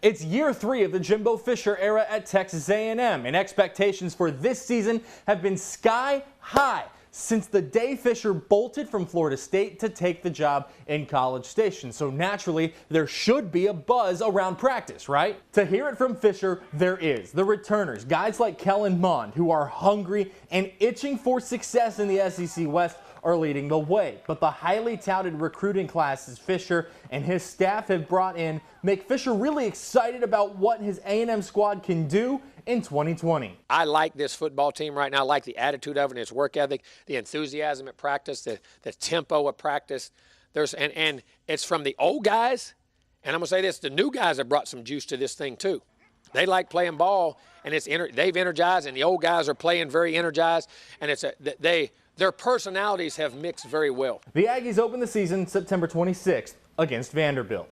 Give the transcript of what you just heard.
It's year 3 of the Jimbo Fisher era at Texas A&M, and expectations for this season have been sky high since the day Fisher bolted from Florida State to take the job in College Station. So naturally, there should be a buzz around practice, right? To hear it from Fisher, there is. The returners, guys like Kellen Mond, who are hungry and itching for success in the SEC West, are leading the way. But the highly touted recruiting classes Fisher and his staff have brought in make Fisher really excited about what his A&M squad can do in 2020. I like this football team right now. I like the attitude of it, its work ethic, the enthusiasm at practice, the tempo of practice. And it's from the old guys, and I'm going to say this, the new guys have brought some juice to this thing too. They like playing ball, and they've energized, and the old guys are playing very energized, and their personalities have mixed very well. The Aggies open the season September 26th against Vanderbilt.